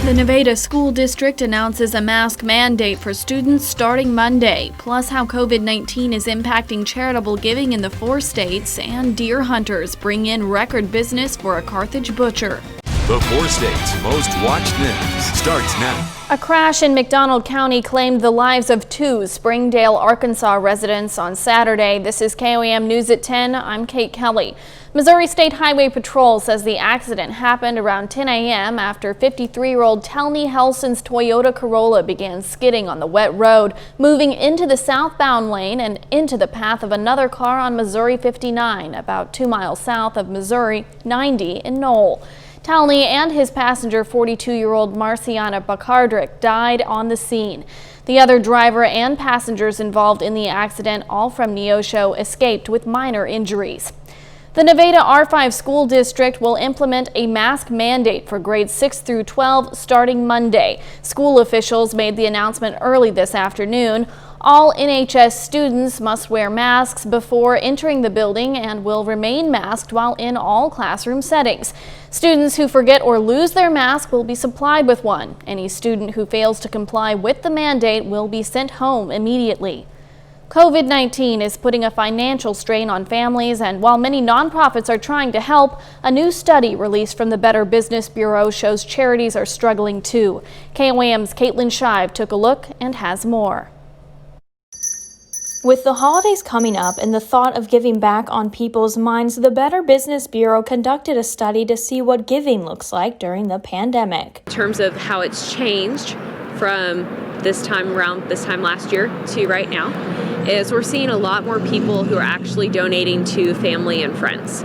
The Nevada School District announces a mask mandate for students starting Monday, plus how COVID-19 is impacting charitable giving in the 4 states, and deer hunters bring in record business for a Carthage butcher. The 4 states' most watched news starts now. A crash in McDonald County claimed the lives of 2 Springdale, Arkansas residents on Saturday. This is KOAM News at 10. I'm Kate Kelly. Missouri State Highway Patrol says the accident happened around 10 a.m. after 53-year-old Telney Helson's Toyota Corolla began skidding on the wet road, moving into the southbound lane and into the path of another car on Missouri 59, about 2 miles south of Missouri 90 in Knoll. Telney and his passenger, 42-year-old Marciana Bacardrick, died on the scene. The other driver and passengers involved in the accident, all from Neosho, escaped with minor injuries. The Nevada R5 School District will implement a mask mandate for grades 6 through 12 starting Monday. School officials made the announcement early this afternoon. All NHS students must wear masks before entering the building and will remain masked while in all classroom settings. Students who forget or lose their mask will be supplied with one. Any student who fails to comply with the mandate will be sent home immediately. COVID-19 is putting a financial strain on families, and while many nonprofits are trying to help, a new study released from the Better Business Bureau shows charities are struggling too. KOAM's Caitlin Shive took a look and has more. With the holidays coming up and the thought of giving back on people's minds, the Better Business Bureau conducted a study to see what giving looks like during the pandemic. In terms of how it's changed from this time last year to right now, is we're seeing a lot more people who are actually donating to family and friends.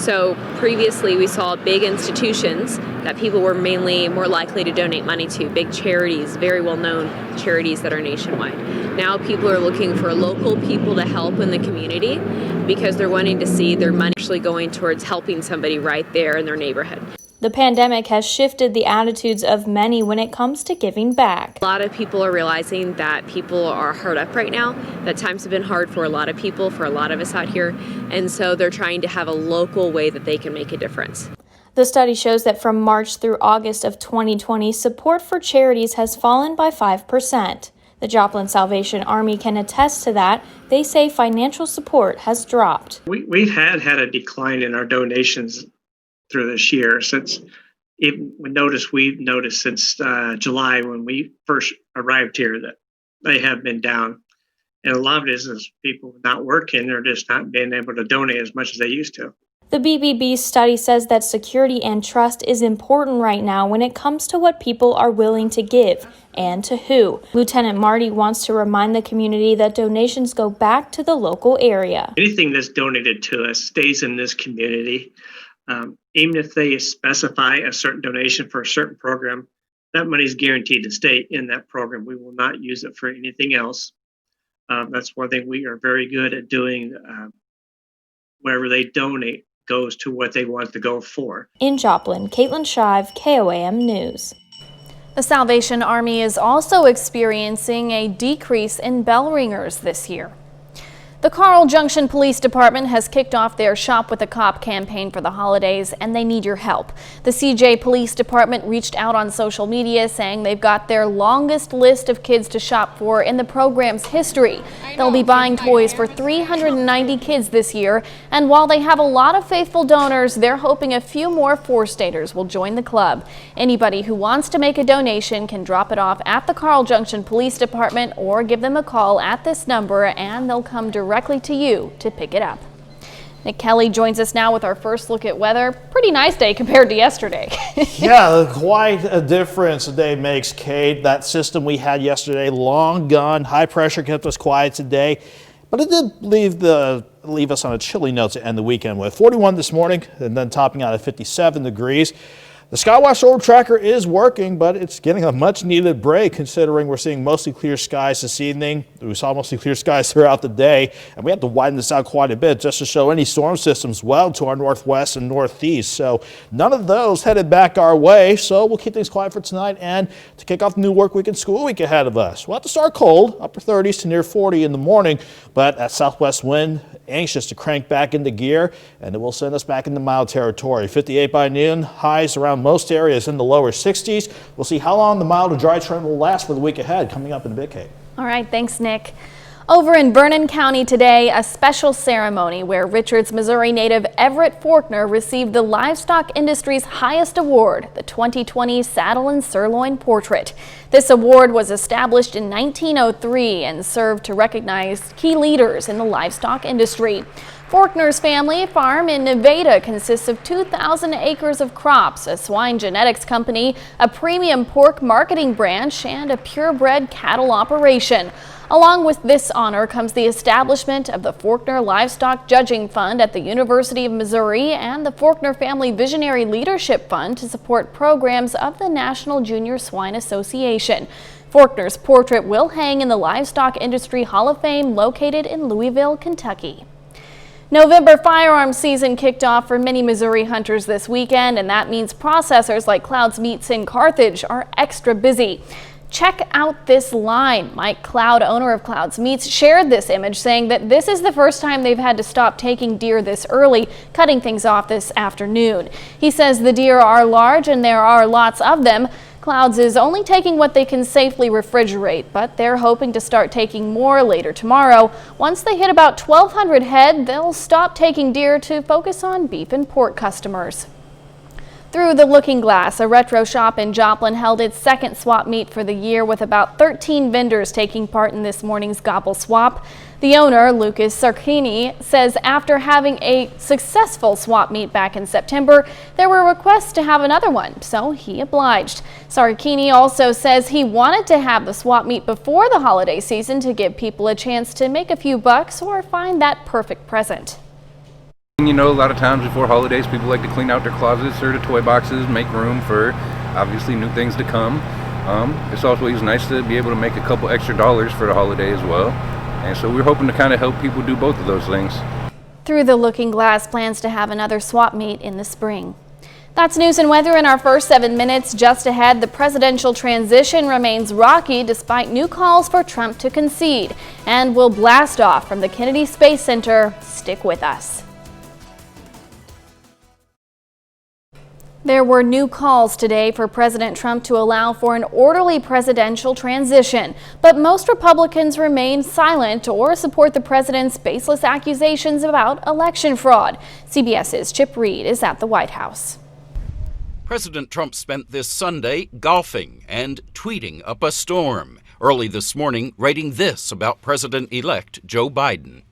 So previously we saw big institutions that people were mainly more likely to donate money to, big charities, very well-known charities that are nationwide. Now people are looking for local people to help in the community because they're wanting to see their money actually going towards helping somebody right there in their neighborhood. The pandemic has shifted the attitudes of many when it comes to giving back. A lot of people are realizing that people are hard up right now, that times have been hard for a lot of people, for a lot of us out here, and so they're trying to have a local way that they can make a difference. The study shows that from March through August of 2020, support for charities has fallen by 5%. The Joplin Salvation Army can attest to that. They say financial support has dropped. We've had a decline in our donations through this year we've noticed since July when we first arrived here that they have been down. And a lot of it is people not working or just not being able to donate as much as they used to. The BBB study says that security and trust is important right now when it comes to what people are willing to give and to who. Lieutenant Marty wants to remind the community that donations go back to the local area. Anything that's donated to us stays in this community. Even if they specify a certain donation for a certain program, that money is guaranteed to stay in that program. We will not use it for anything else. That's one thing we are very good at doing. Wherever they donate goes to what they want to go for. In Joplin, Caitlin Shive, KOAM News. The Salvation Army is also experiencing a decrease in bell ringers this year. The Carl Junction Police Department has kicked off their Shop with a Cop campaign for the holidays, and they need your help. The CJ Police Department reached out on social media saying they've got their longest list of kids to shop for in the program's history. They'll be buying toys for 390 kids this year, and while they have a lot of faithful donors, they're hoping a few more 4-staters will join the club. Anybody who wants to make a donation can drop it off at the Carl Junction Police Department or give them a call at this number, and they'll come directly to you to pick it up. Nick Kelly joins us now with our first look at weather. Pretty nice day compared to yesterday. Yeah, quite a difference a day makes, Kate. That system we had yesterday, long gone. High pressure kept us quiet today, but it did leave us on a chilly note to end the weekend with. 41 this morning and then topping out at 57 degrees. The Skywatch Storm Tracker is working, but it's getting a much-needed break considering we're seeing mostly clear skies this evening. We saw mostly clear skies throughout the day, and we have to widen this out quite a bit just to show any storm systems well to our northwest and northeast. So none of those headed back our way, so we'll keep things quiet for tonight and to kick off the new work week and school week ahead of us. We'll have to start cold, upper 30s to near 40 in the morning, but that southwest wind anxious to crank back into gear, and it will send us back into mild territory. 58 by noon, highs around most areas in the lower 60s. We'll see how long the mild to dry trend will last for the week ahead, coming up in a bit, Kate. All right, thanks, Nick. Over in Vernon County today, a special ceremony where Richards, Missouri native Everett Faulkner received the livestock industry's highest award, the 2020 Saddle and Sirloin Portrait. This award was established in 1903 and served to recognize key leaders in the livestock industry. Faulkner's family farm in Nevada consists of 2,000 acres of crops, a swine genetics company, a premium pork marketing branch, and a purebred cattle operation. Along with this honor comes the establishment of the Faulkner Livestock Judging Fund at the University of Missouri and the Faulkner Family Visionary Leadership Fund to support programs of the National Junior Swine Association. Faulkner's portrait will hang in the Livestock Industry Hall of Fame located in Louisville, Kentucky. November firearms season kicked off for many Missouri hunters this weekend, and that means processors like Cloud's Meats in Carthage are extra busy. Check out this line. Mike Cloud, owner of Cloud's Meats, shared this image saying that this is the first time they've had to stop taking deer this early, cutting things off this afternoon. He says the deer are large and there are lots of them. Cloud's is only taking what they can safely refrigerate, but they're hoping to start taking more later tomorrow. Once they hit about 1,200 head, they'll stop taking deer to focus on beef and pork customers. Through the Looking Glass, a retro shop in Joplin held its second swap meet for the year with about 13 vendors taking part in this morning's gobble swap. The owner, Lucas Sarkini, says after having a successful swap meet back in September, there were requests to have another one, so he obliged. Sarkini also says he wanted to have the swap meet before the holiday season to give people a chance to make a few bucks or find that perfect present. You know, a lot of times before holidays, people like to clean out their closets or the toy boxes, make room for obviously new things to come. It's always nice to be able to make a couple extra dollars for the holiday as well. And so we're hoping to kind of help people do both of those things. Through the Looking Glass plans to have another swap meet in the spring. That's news and weather in our first 7 minutes. Just ahead, the presidential transition remains rocky despite new calls for Trump to concede. And we'll blast off from the Kennedy Space Center. Stick with us. There were new calls today for President Trump to allow for an orderly presidential transition, but most Republicans remain silent or support the president's baseless accusations about election fraud. CBS's Chip Reid is at the White House. President Trump spent this Sunday golfing and tweeting up a storm. Early this morning, writing this about President-elect Joe Biden.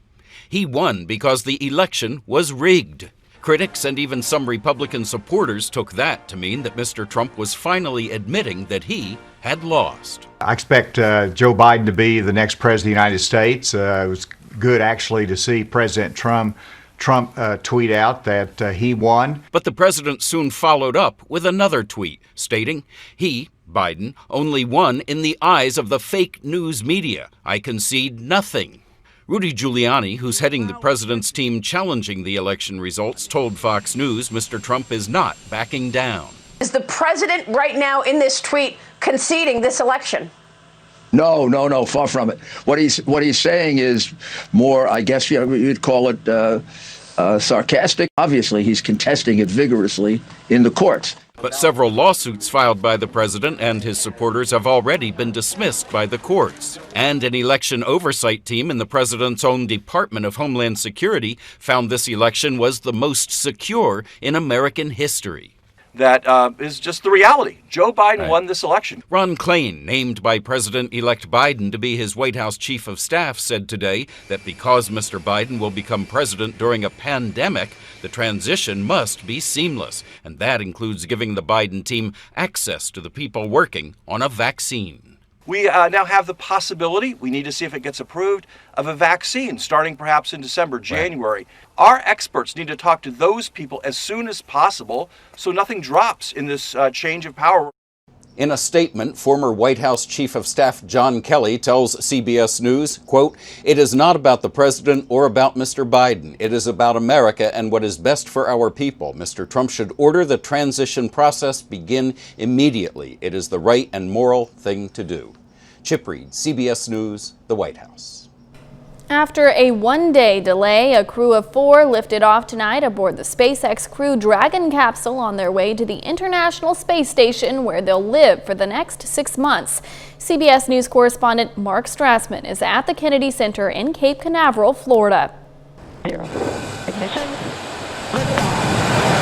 He won because the election was rigged. Critics and even some Republican supporters took that to mean that Mr. Trump was finally admitting that he had lost. I expect Joe Biden to be the next president of the United States. It was good actually to see President Trump tweet out that he won. But the president soon followed up with another tweet stating he, Biden, only won in the eyes of the fake news media. I concede nothing. Rudy Giuliani, who's heading the president's team challenging the election results, told Fox News Mr. Trump is not backing down. Is the president right now in this tweet conceding this election? No, far from it. What he's saying is more, I guess you'd call it sarcastic. Obviously, he's contesting it vigorously in the courts. But several lawsuits filed by the president and his supporters have already been dismissed by the courts. And an election oversight team in the president's own Department of Homeland Security found this election was the most secure in American history. That is just the reality. Joe Biden won this election. Ron Klain, named by President-elect Biden to be his White House chief of staff, said today that because Mr. Biden will become president during a pandemic, the transition must be seamless. And that includes giving the Biden team access to the people working on a vaccine. We now have the possibility, we need to see if it gets approved, of a vaccine starting perhaps in December, January. Our experts need to talk to those people as soon as possible so nothing drops in this change of power. In a statement, former White House Chief of Staff John Kelly tells CBS News, quote, "It is not about the president or about Mr. Biden. It is about America and what is best for our people. Mr. Trump should order the transition process begin immediately. It is the right and moral thing to do." Chip Reid, CBS News, the White House. After a one-day delay, a crew of 4 lifted off tonight aboard the SpaceX Crew Dragon capsule on their way to the International Space Station, where they'll live for the next 6 months. CBS News correspondent Mark Strassman is at the Kennedy Center in Cape Canaveral, Florida. 0. Ignition.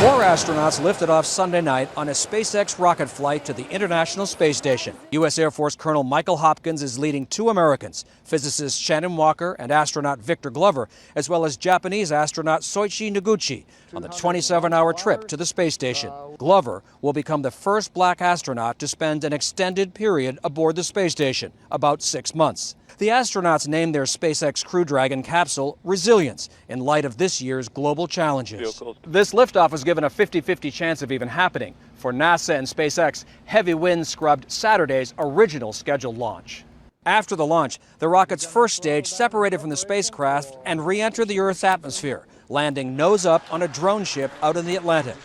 4 astronauts lifted off Sunday night on a SpaceX rocket flight to the International Space Station. U.S. Air Force Colonel Michael Hopkins is leading 2 Americans, physicist Shannon Walker and astronaut Victor Glover, as well as Japanese astronaut Soichi Noguchi, on the 27-hour trip to the space station. Glover will become the first black astronaut to spend an extended period aboard the space station, about 6 months. The astronauts named their SpaceX Crew Dragon capsule Resilience in light of this year's global challenges. This liftoff was given a 50-50 chance of even happening. For NASA and SpaceX, heavy winds scrubbed Saturday's original scheduled launch. After the launch, the rocket's first stage separated from the spacecraft and re-entered the Earth's atmosphere, landing nose up on a drone ship out in the Atlantic.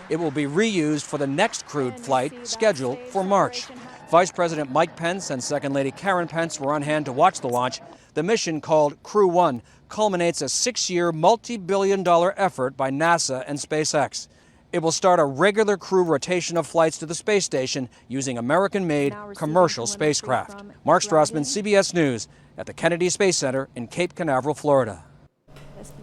It will be reused for the next crewed flight scheduled for March. Vice President Mike Pence and Second Lady Karen Pence were on hand to watch the launch. The mission, called Crew 1, culminates a 6-year, multi-billion-dollar effort by NASA and SpaceX. It will start a regular crew rotation of flights to the space station using American-made commercial spacecraft. Mark Strassman, CBS News, at the Kennedy Space Center in Cape Canaveral, Florida.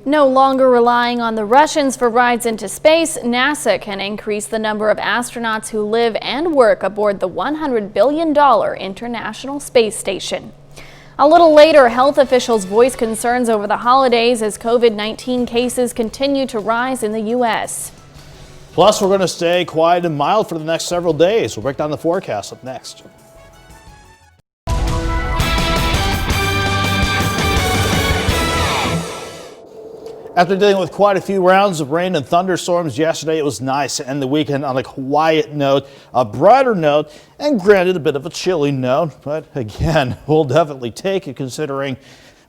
No longer relying on the Russians for rides into space, NASA can increase the number of astronauts who live and work aboard the $100 billion International Space Station. A little later, health officials voiced concerns over the holidays as COVID-19 cases continue to rise in the U.S. Plus, we're going to stay quiet and mild for the next several days. We'll break down the forecast up next. After dealing with quite a few rounds of rain and thunderstorms yesterday, it was nice to end the weekend on a quiet note, a brighter note, and granted a bit of a chilly note. But again, we'll definitely take it considering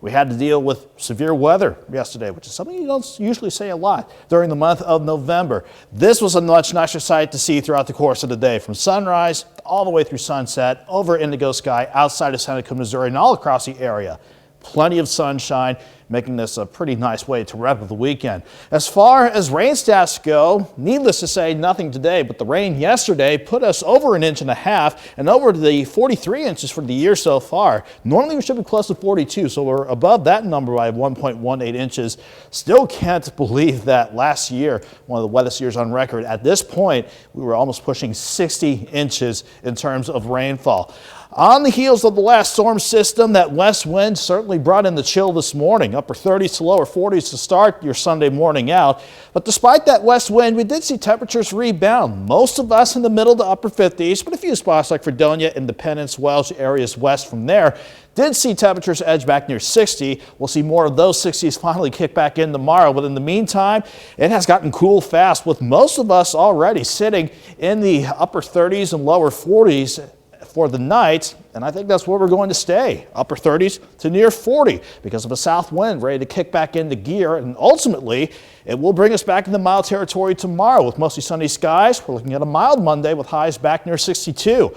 we had to deal with severe weather yesterday, which is something you don't usually say a lot during the month of November. This was a much nicer sight to see throughout the course of the day, from sunrise all the way through sunset, over indigo sky outside of Seneca, Missouri, and all across the area. Plenty of sunshine, making this a pretty nice way to wrap up the weekend. As far as rain stats go, needless to say, nothing today, but the rain yesterday put us over 1.5 inches and over the 43 inches for the year so far. Normally we should be close to 42, so we're above that number by 1.18 inches. Still can't believe that last year, one of the wettest years on record, at this point, we were almost pushing 60 inches in terms of rainfall. On the heels of the last storm system, that west wind certainly brought in the chill this morning. Upper 30s to lower 40s to start your Sunday morning out. But despite that west wind, we did see temperatures rebound. Most of us in the middle to upper 50s, but a few spots like Fredonia, Independence, Welsh, areas west from there did see temperatures edge back near 60. We'll see more of those 60s finally kick back in tomorrow. But in the meantime, it has gotten cool fast, with most of us already sitting in the upper 30s and lower 40s for the night, and I think that's where we're going to stay, upper 30s to near 40, because of a south wind ready to kick back into gear, and ultimately it will bring us back into mild territory tomorrow with mostly sunny skies. We're looking at a mild Monday with highs back near 62.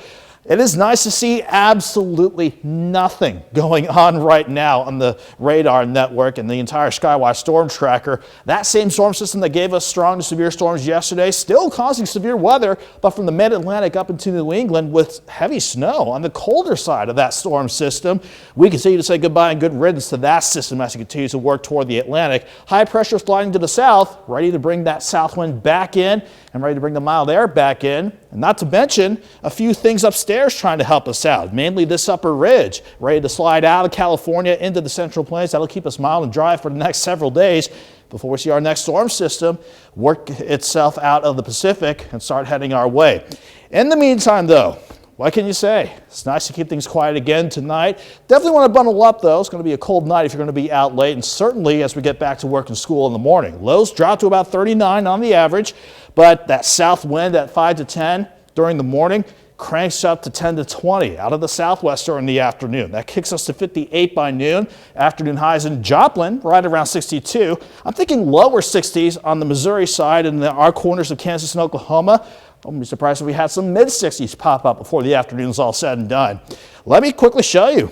It is nice to see absolutely nothing going on right now on the radar network and the entire Skywatch storm tracker. That same storm system that gave us strong to severe storms yesterday still causing severe weather, but from the mid-Atlantic up into New England with heavy snow on the colder side of that storm system. We continue to say goodbye and good riddance to that system as it continues to work toward the Atlantic. High pressure sliding to the south, ready to bring that south wind back in and ready to bring the mild air back in. And not to mention a few things upstairs trying to help us out, mainly this upper ridge, ready to slide out of California into the Central Plains. That'll keep us mild and dry for the next several days before we see our next storm system work itself out of the Pacific and start heading our way. In the meantime, though, what can you say? It's nice to keep things quiet again tonight. Definitely want to bundle up, though. It's going to be a cold night if you're going to be out late, and certainly as we get back to work and school in the morning. Lows drop to about 39 on the average, but that south wind at 5 to 10 during the morning cranks up to 10 to 20 out of the southwest during the afternoon. That kicks us to 58 by noon. Afternoon highs in Joplin right around 62. I'm thinking lower 60s on the Missouri side and our corners of Kansas and Oklahoma. I wouldn't be surprised if we had some mid-60s pop up before the afternoon's all said and done. Let me quickly show you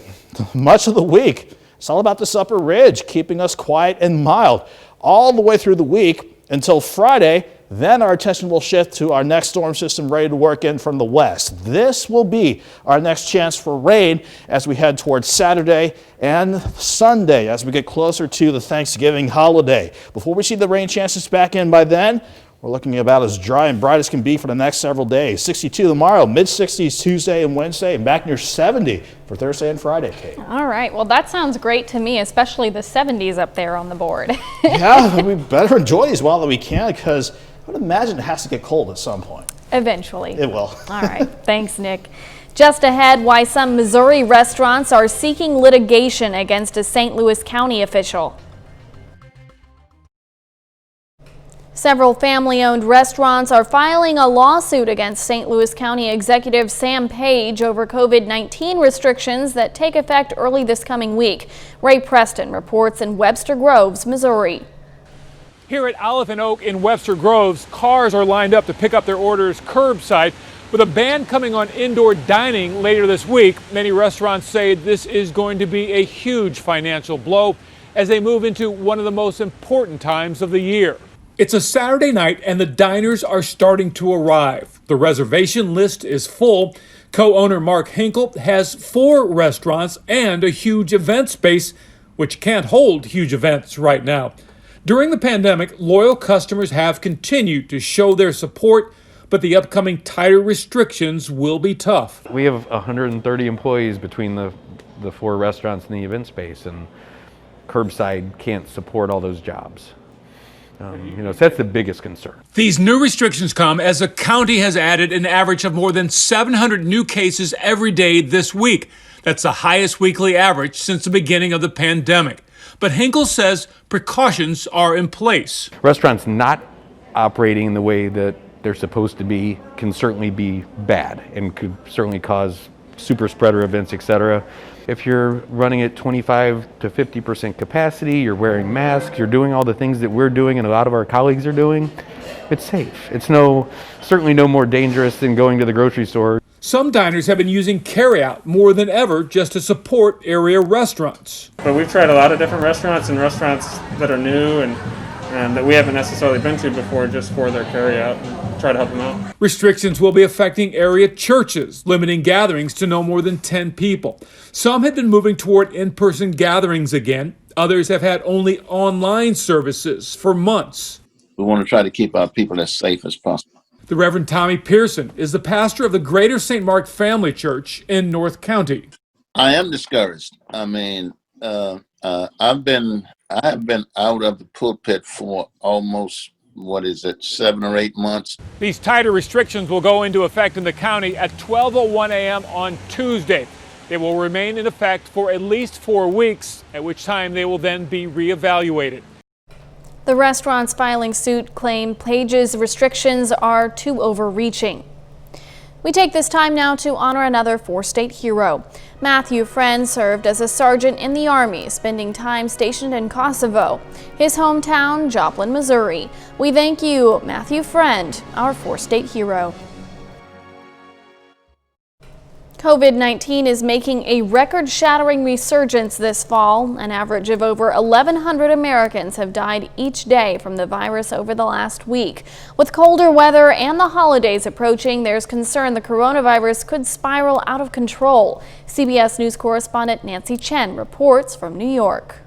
much of the week. It's all about this upper ridge, keeping us quiet and mild all the way through the week until Friday. Then our attention will shift to our next storm system ready to work in from the west. This will be our next chance for rain as we head towards Saturday and Sunday as we get closer to the Thanksgiving holiday. Before we see the rain chances back in by then, we're looking about as dry and bright as can be for the next several days. 62 tomorrow, mid-60s Tuesday and Wednesday, and back near 70 for Thursday and Friday, Kate. All right, well, that sounds great to me, especially the 70s up there on the board. Yeah, we better enjoy these while we can, because I would imagine it has to get cold at some point. Eventually. It will. All right, thanks, Nick. Just ahead, why some Missouri restaurants are seeking litigation against a St. Louis County official. Several family-owned restaurants are filing a lawsuit against St. Louis County Executive Sam Page over COVID-19 restrictions that take effect early this coming week. Ray Preston reports in Webster Groves, Missouri. Here at Olive and Oak in Webster Groves, cars are lined up to pick up their orders curbside. With a ban coming on indoor dining later this week, many restaurants say this is going to be a huge financial blow as they move into one of the most important times of the year. It's a Saturday night and the diners are starting to arrive. The reservation list is full. Co-owner Mark Hinkle has 4 restaurants and a huge event space, which can't hold huge events right now. During the pandemic, loyal customers have continued to show their support, but the upcoming tighter restrictions will be tough. We have 130 employees between the 4 restaurants and the event space, and curbside can't support all those jobs. So that's the biggest concern. These new restrictions come as the county has added an average of more than 700 new cases every day this week. That's the highest weekly average since the beginning of the pandemic. But Hinkle says precautions are in place. Restaurants not operating in the way that they're supposed to be can certainly be bad and could certainly cause super spreader events, etc. If you're running at 25 to 50% capacity, you're wearing masks, you're doing all the things that we're doing and a lot of our colleagues are doing, it's safe. It's certainly no more dangerous than going to the grocery store. Some diners have been using carryout more than ever just to support area restaurants. But we've tried a lot of different restaurants and restaurants that are new and that we haven't necessarily been to before just for their carryout and try to help them out. Restrictions will be affecting area churches, limiting gatherings to no more than 10 people. Some have been moving toward in-person gatherings again. Others have had only online services for months. We want to try to keep our people as safe as possible. The Reverend Tommy Pearson is the pastor of the Greater St. Mark Family Church in North County. I am discouraged. I mean, I have been out of the pulpit for almost, 7 or 8 months. These tighter restrictions will go into effect in the county at 12:01 a.m. on Tuesday. They will remain in effect for at least 4 weeks, at which time they will then be reevaluated. The restaurants filing suit claim Page's restrictions are too overreaching. We take this time now to honor another 4-state hero. Matthew Friend served as a sergeant in the Army, spending time stationed in Kosovo, his hometown, Joplin, Missouri. We thank you, Matthew Friend, our 4-state hero. COVID-19 is making a record-shattering resurgence this fall. An average of over 1,100 Americans have died each day from the virus over the last week. With colder weather and the holidays approaching, there's concern the coronavirus could spiral out of control. CBS News correspondent Nancy Chen reports from New York.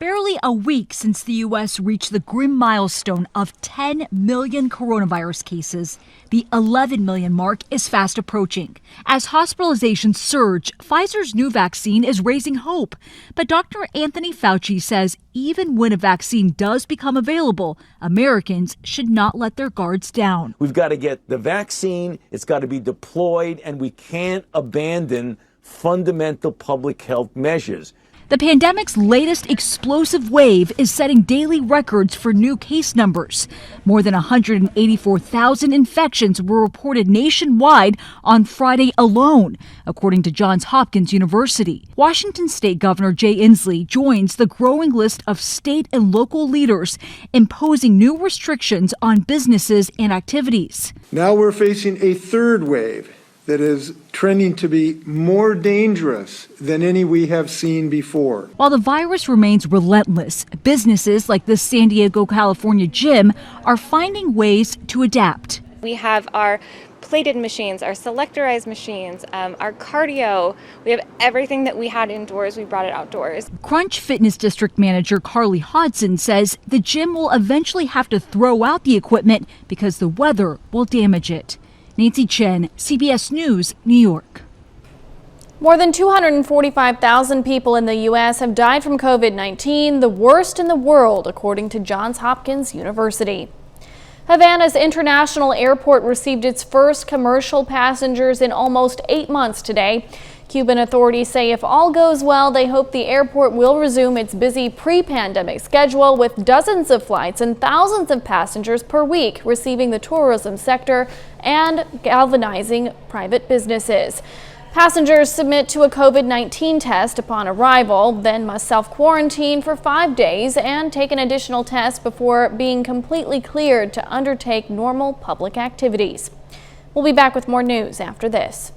Barely a week since the U.S. reached the grim milestone of 10 million coronavirus cases, the 11 million mark is fast approaching. As hospitalizations surge, Pfizer's new vaccine is raising hope. But Dr. Anthony Fauci says even when a vaccine does become available, Americans should not let their guards down. We've got to get the vaccine, it's got to be deployed, and we can't abandon fundamental public health measures. The pandemic's latest explosive wave is setting daily records for new case numbers. More than 184,000 infections were reported nationwide on Friday alone, according to Johns Hopkins University. Washington State Governor Jay Inslee joins the growing list of state and local leaders imposing new restrictions on businesses and activities. Now we're facing a third wave that is trending to be more dangerous than any we have seen before. While the virus remains relentless, businesses like the San Diego, California gym are finding ways to adapt. We have our plated machines, our selectorized machines, our cardio. We have everything that we had indoors, we brought it outdoors. Crunch Fitness District Manager Carly Hodson says the gym will eventually have to throw out the equipment because the weather will damage it. Nancy Chen, CBS News, New York. More than 245,000 people in the U.S. have died from COVID-19, the worst in the world, according to Johns Hopkins University. Havana's International Airport received its first commercial passengers in almost 8 months today. Cuban authorities say if all goes well, they hope the airport will resume its busy pre-pandemic schedule with dozens of flights and thousands of passengers per week receiving the tourism sector and galvanizing private businesses. Passengers submit to a COVID-19 test upon arrival, then must self-quarantine for 5 days and take an additional test before being completely cleared to undertake normal public activities. We'll be back with more news after this.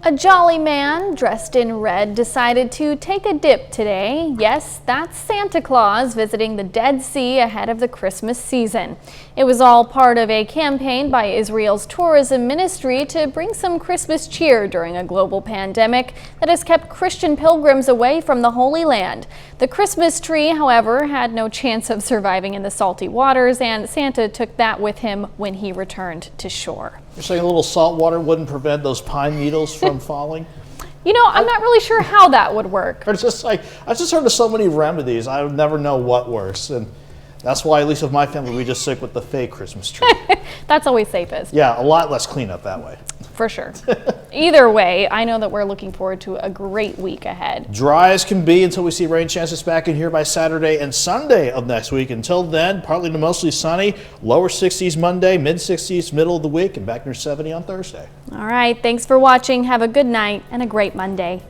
A jolly man dressed in red decided to take a dip today. Yes, that's Santa Claus visiting the Dead Sea ahead of the Christmas season. It was all part of a campaign by Israel's tourism ministry to bring some Christmas cheer during a global pandemic that has kept Christian pilgrims away from the Holy Land. The Christmas tree, however, had no chance of surviving in the salty waters, and Santa took that with him when he returned to shore. You're saying a little salt water wouldn't prevent those pine needles from falling? You know, I'm not really sure how that would work. It's just like, I just heard of so many remedies, I would never know what works. And that's why, at least with my family, we just stick with the fake Christmas tree. That's always safest. Yeah, a lot less cleanup that way. For sure. Either way, I know that we're looking forward to a great week ahead. Dry as can be until we see rain chances back in here by Saturday and Sunday of next week. Until then, partly to mostly sunny, lower 60s Monday, mid 60s middle of the week, and back near 70 on Thursday. All right, thanks for watching. Have a good night and a great Monday.